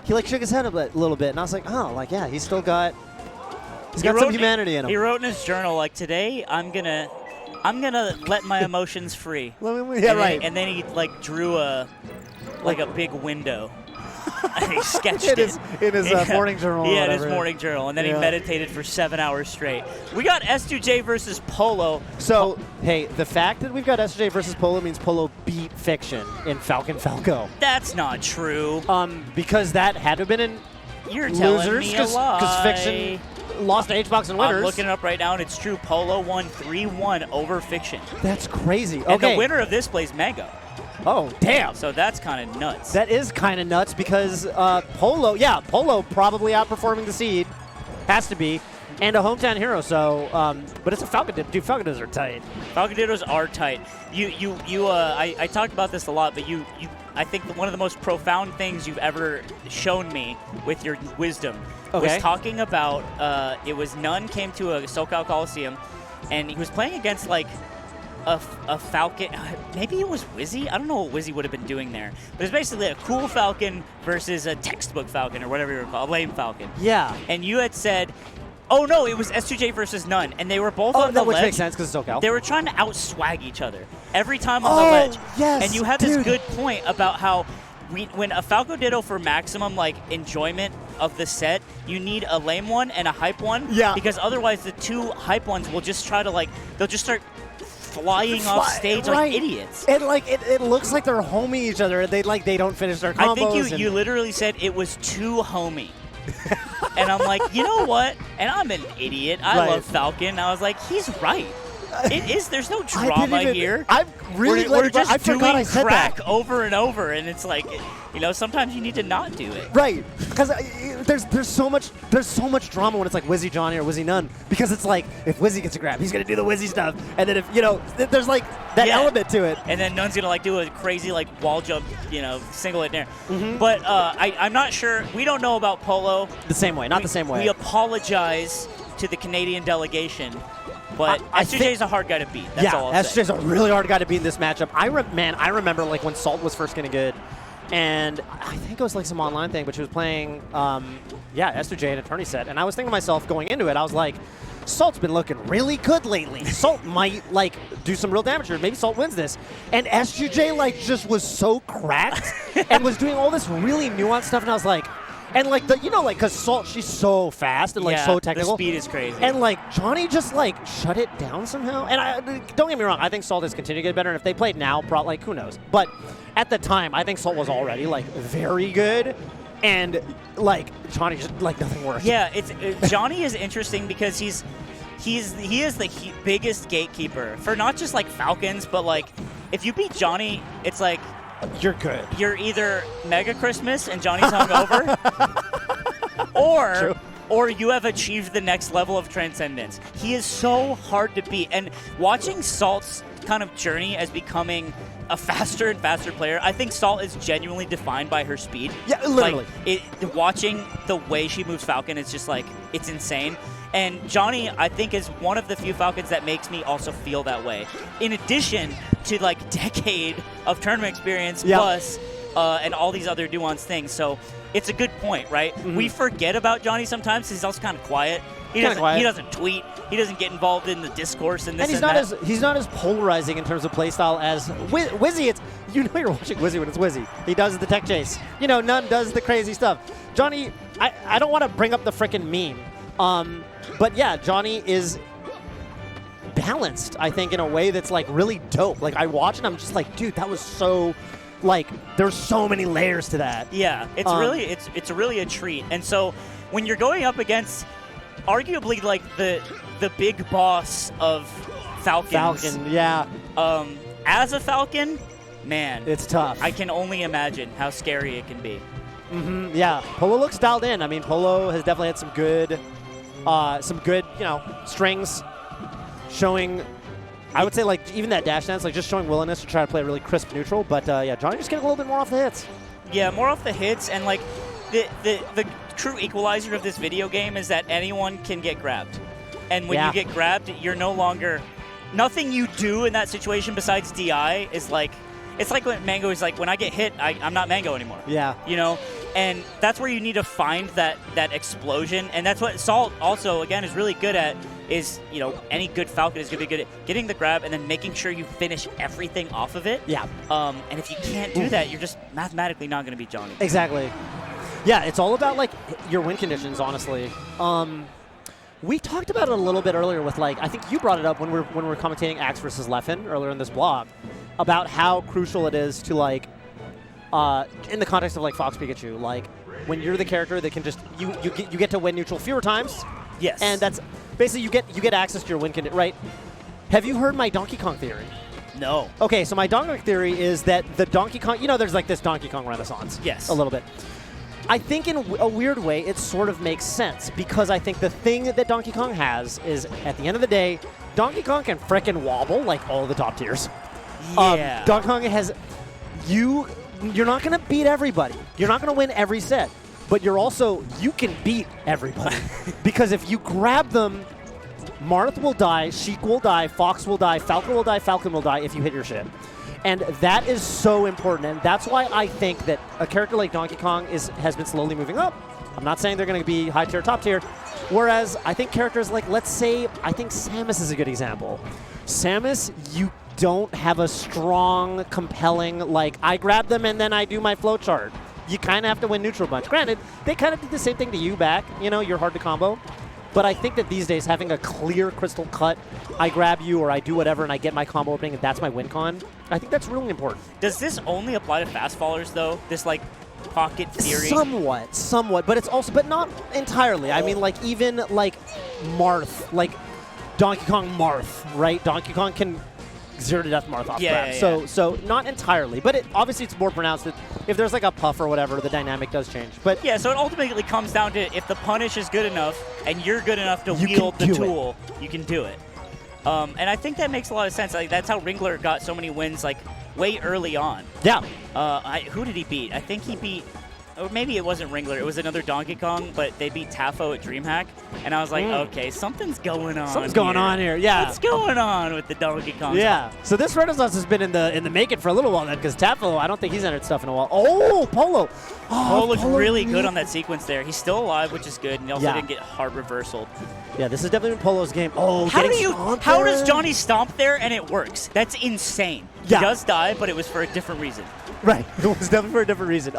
he like shook his head a little bit, and I was like, oh, like yeah, he's got some humanity in him. He wrote in his journal like, today I'm gonna let my emotions free. And then he like drew a big window. And he sketched in his morning journal. Yeah, in his morning journal, and then he meditated for 7 hours straight. We got S2J versus Polo. So, hey, the fact that we've got S2J versus Polo means Polo beat Fiction in Falcon Falco. That's not true. Because that had to have been in You're telling losers, me a lie. because Fiction lost to HBox and winners. I'm looking it up right now, and it's true. Polo won 3-1 over Fiction. That's crazy. And the winner of this plays Mango. Oh, damn. So that's kind of nuts. That is kind of nuts because Polo probably outperforming the seed. Has to be. And a hometown hero, so, but it's a Falcon. Dude, Falcon Dittos are tight. Falcon Dittos are tight. I talked about this a lot, but I think one of the most profound things you've ever shown me with your wisdom was talking about, it was Nunn came to a SoCal Coliseum, and he was playing against, like, a Falcon. Maybe it was Wizzy. I don't know what Wizzy would have been doing there. But it's basically a cool Falcon versus a textbook Falcon, or whatever you would call it, a lame Falcon. Yeah. And you had said, oh no, it was S2J versus Nunn, and they were both on the ledge. Which makes sense because it's SoCal. They were trying to outswag each other every time on the ledge. Yes, and you had this good point about how when a Falco Ditto for maximum like enjoyment of the set, you need a lame one and a hype one. Yeah. Because otherwise the two hype ones will just try to they'll just start flying off stage like idiots. And like it looks like they're homing each other. They don't finish their combos. I think you literally said it was too homey. And I'm like, you know what? And I'm an idiot. I love Falcon. I was like, he's right. It is. There's no drama here. I'm really we're just I forgot doing I said crack that. over and over, and it's like, sometimes you need to not do it. Right, because there's so much drama when it's like Wizzy Johnny or Wizzy Nunn, because it's like if Wizzy gets a grab, he's gonna do the Wizzy stuff, and then if there's like that element to it, and then Nunn's gonna like do a crazy like wall jump, single it there. But I'm not sure. We don't know about Polo the same way, not the same way. We apologize to the Canadian delegation. But S2J is a hard guy to beat. That's all I'll say. S2J is a really hard guy to beat in this matchup. I remember like when Salt was first getting good, and I think it was like some online thing, but she was playing, S2J in a tourney set, and I was thinking to myself going into it, I was like, Salt's been looking really good lately. Salt might like do some real damage here. Maybe Salt wins this. And S2J like just was so cracked and was doing all this really nuanced stuff, and I was like. And like because Salt, she's so fast and like so technical. The speed is crazy. And like Johnny just like shut it down somehow. And don't get me wrong, I think Salt has continued to get better. And if they played now, probably who knows. But at the time, I think Salt was already like very good. And like Johnny just like nothing worked. Yeah, Johnny is interesting because he is the biggest gatekeeper for not just like Falcons, but like if you beat Johnny, it's like. You're good. You're either Mega Christmas and Johnny's hungover, or you have achieved the next level of transcendence. He is so hard to beat. And watching Salt's kind of journey as becoming a faster and faster player, I think Salt is genuinely defined by her speed. Yeah, literally. Watching the way she moves Falcon, it's just like, it's insane. And Johnny, I think, is one of the few Falcons that makes me also feel that way. In addition to, like, decade of tournament experience plus and all these other nuanced things. So it's a good point, right? Mm-hmm. We forget about Johnny sometimes. He's also kind of quiet. He doesn't tweet. He doesn't get involved in the discourse and this and that. He's not as polarizing in terms of playstyle as Wizzy. It's you're watching Wizzy when it's Wizzy. He does the tech chase. Nunn does the crazy stuff. Johnny, I don't want to bring up the frickin' meme. But yeah, Johnny is balanced, I think, in a way that's like really dope. Like I watch and I'm just like, dude, that was so like there's so many layers to that. Yeah, it's really a treat. And so when you're going up against arguably like the big boss of Falcons. Falcon, yeah. As a Falcon, man, it's tough. I can only imagine how scary it can be. Mm-hmm, yeah, Polo looks dialed in. I mean, Polo has definitely had some good strings showing. I would say like even that dash dance, like just showing willingness to try to play really crisp neutral. But Johnny just getting a little bit more off the hits. Yeah, more off the hits, and like the true equalizer of this video game is that anyone can get grabbed, and when you get grabbed, you're no longer. Nothing you do in that situation besides DI is like. It's like when Mango is like, when I get hit, I'm not Mango anymore. Yeah. And that's where you need to find that explosion. And that's what Salt also, again, is really good at is, you know, any good Falcon is going to be good at getting the grab and then making sure you finish everything off of it. Yeah. And if you can't do that, you're just mathematically not going to beat Johnny. Exactly. Yeah, it's all about, like, your win conditions, honestly. We talked about it a little bit earlier with, like, I think you brought it up when we were commentating Axe versus Leffen earlier in this blog about how crucial it is to, like, in the context of, like, Fox Pikachu, like, when you're the character that can just, you get to win neutral fewer times. Yes. And that's basically you get access to your win condition, right? Have you heard my Donkey Kong theory? No. Okay, so my Donkey Kong theory is that the Donkey Kong, you know, there's like this Donkey Kong renaissance. Yes. A little bit. I think in a weird way it sort of makes sense because I think the thing that Donkey Kong has is at the end of the day, Donkey Kong can frickin' wobble like all the top tiers. Yeah. Donkey Kong has, you're not going to beat everybody. You're not going to win every set. But you can beat everybody. Because if you grab them, Marth will die, Sheik will die, Fox will die, Falcon will die, Falcon will die if you hit your shit. And that is so important. And that's why I think that a character like Donkey Kong has been slowly moving up. I'm not saying they're going to be high tier, top tier. Whereas I think characters like, let's say, I think Samus is a good example. Samus, you don't have a strong, compelling, like, I grab them and then I do my flowchart. You kind of have to win neutral bunch. Granted, they kind of did the same thing to you back. You know, you're hard to combo. But I think that these days, having a clear crystal cut, I grab you or I do whatever and I get my combo opening and that's my win con, I think that's really important. Does this only apply to fast fallers, though? This, like, pocket theory? Somewhat. But it's also, but not entirely. I mean, like, even, like, Marth, like, Donkey Kong Marth, right? Donkey Kong can 0 to death Marth off grab. Yeah. So not entirely, but obviously it's more pronounced that if there's like a puff or whatever, the dynamic does change. But yeah, so it ultimately comes down to if the punish is good enough and you're good enough to wield the tool, you can do it. And I think that makes a lot of sense. Like, that's how Ringler got so many wins, like, way early on. Yeah. Who did he beat? I think he beat, or maybe it wasn't Ringler. It was another Donkey Kong, but they beat Tafo at DreamHack. And I was like, okay, something's going on. Something's going on here. Yeah. What's going on with the Donkey Kong? Yeah. So this Renaissance has been in the making for a little while then, because Tafo, I don't think he's entered stuff in a while. Oh, Polo. Polo looked really good on that sequence there. He's still alive, which is good, and he also didn't get hard reversal. Yeah, this has definitely been Polo's game. Oh, how does Johnny stomp there and it works? That's insane. Yeah. He does die, but it was for a different reason. Right. It was definitely for a different reason.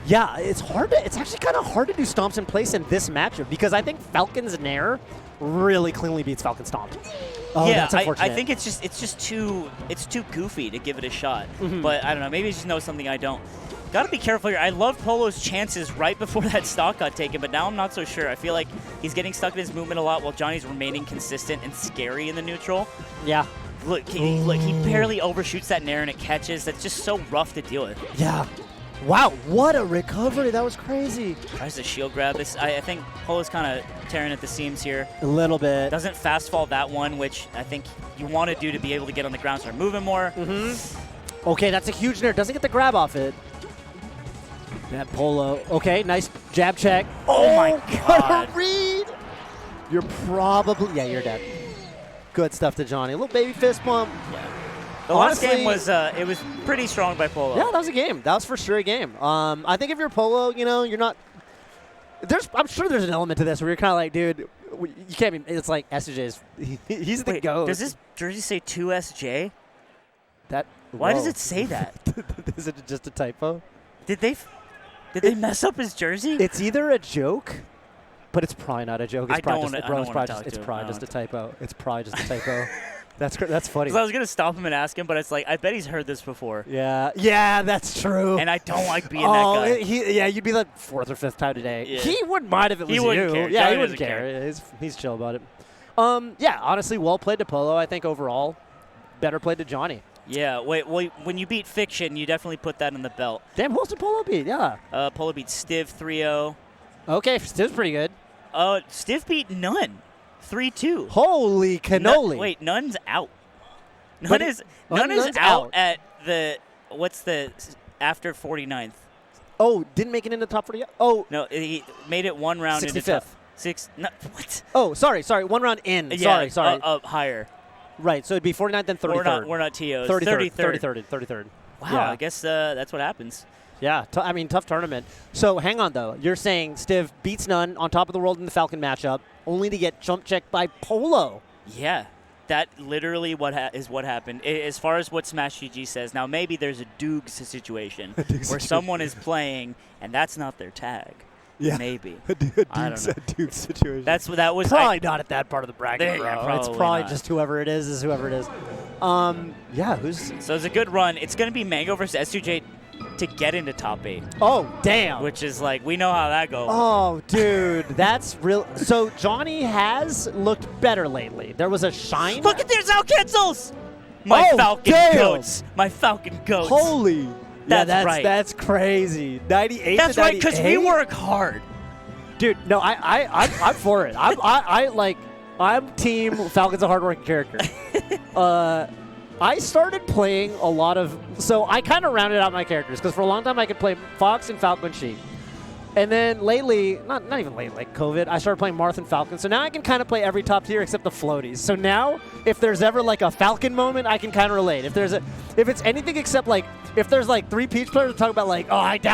Yeah, it's actually kind of hard to do stomps in place in this matchup because I think Falcon's Nair really cleanly beats Falcon Stomp. Oh, yeah, that's unfortunate. I think it's just too goofy to give it a shot. But I don't know, maybe he just knows something I don't. Got to be careful here. I loved Polo's chances right before that stock got taken, but now I'm not so sure. I feel like he's getting stuck in his movement a lot while Johnny's remaining consistent and scary in the neutral. Yeah. Look, he barely overshoots that Nair and it catches. That's just so rough to deal with. Yeah. Wow, what a recovery. That was crazy. Tries to shield grab this. I think Polo's kind of tearing at the seams here. A little bit. Doesn't fast fall that one, which I think you want to do to be able to get on the ground, start moving more. Okay, that's a huge Nair. Doesn't get the grab off it. That Polo. Okay, nice jab check. Oh my God. What a read. You're probably, yeah, you're dead. Good stuff to Johnny. A little baby fist pump. Yeah. The last game was it was pretty strong by Polo. Yeah, that was a game. That was for sure a game. I think if you're Polo, you know, you're not. I'm sure there's an element to this where you're kind of like, dude, you can't be. It's like S2J's. He's the GOAT. Does this jersey say 2SJ? Why does it say that? Is it just a typo? Did they mess up his jersey? It's either a joke, but it's probably not a joke. It's probably just a typo. It's probably just a typo. That's funny. I was going to stop him and ask him, but it's like, I bet he's heard this before. Yeah, that's true. And I don't like being that guy. You'd be like 4th or 5th time today. Yeah. He wouldn't mind if it was you. Wouldn't care. Yeah, Johnny he wouldn't care. He's chill about it. Yeah, honestly, well played to Polo, I think, overall. Better played to Johnny. Yeah, wait, when you beat Fiction, you definitely put that in the belt. Damn, who else did Polo beat? Yeah. Polo beat Stiv 3-0. Okay, Stiv's pretty good. Stiv beat Nunn 3-2. Holy cannoli. Wait, Nunn's out. Nunn is out at the, what's the, after 49th. Oh, didn't make it into the top 40 yet? Oh. No, he made it one round 65th. What? Oh, sorry, one round in. Yeah, sorry. Higher. Right, so it'd be 49th and 33rd. We're not TOs. 33rd. 33rd. Wow, yeah. I guess that's what happens. Yeah, I mean, tough tournament. So hang on, though. You're saying Stiv beats Nunn on top of the world in the Falcon matchup, only to get jump checked by Polo. Yeah. That literally is what happened. As far as what Smash GG says, now maybe there's a Dukes situation where someone is playing and that's not their tag. Yeah. Maybe. a Dukes situation. That was probably not at that part of the bracket, bro. Yeah, it's probably just whoever it is whoever it is. Yeah, So it's a good run. It's going to be Mango versus S2J to get into top 8. Oh, damn. Which is like, we know how that goes. Oh, dude, that's real. So Johnny has looked better lately. There was a shine. Look at there's out cancels. My Falcon goats. My Falcon goats. Holy. That's right. That's crazy. 98 That's to 98? right, because we work hard. Dude, no, I'm for it. I'm team Falcon's a hardworking character. I started playing a lot of, so I kind of rounded out my characters because for a long time I could play Fox and Falcon Sheep. And then lately, not even lately, like COVID, I started playing Marth and Falcon. So now I can kind of play every top tier except the floaties. So now, if there's ever like a Falcon moment, I can kind of relate. If it's anything except like, if there's like 3 Peach players talking about like, oh, I doubt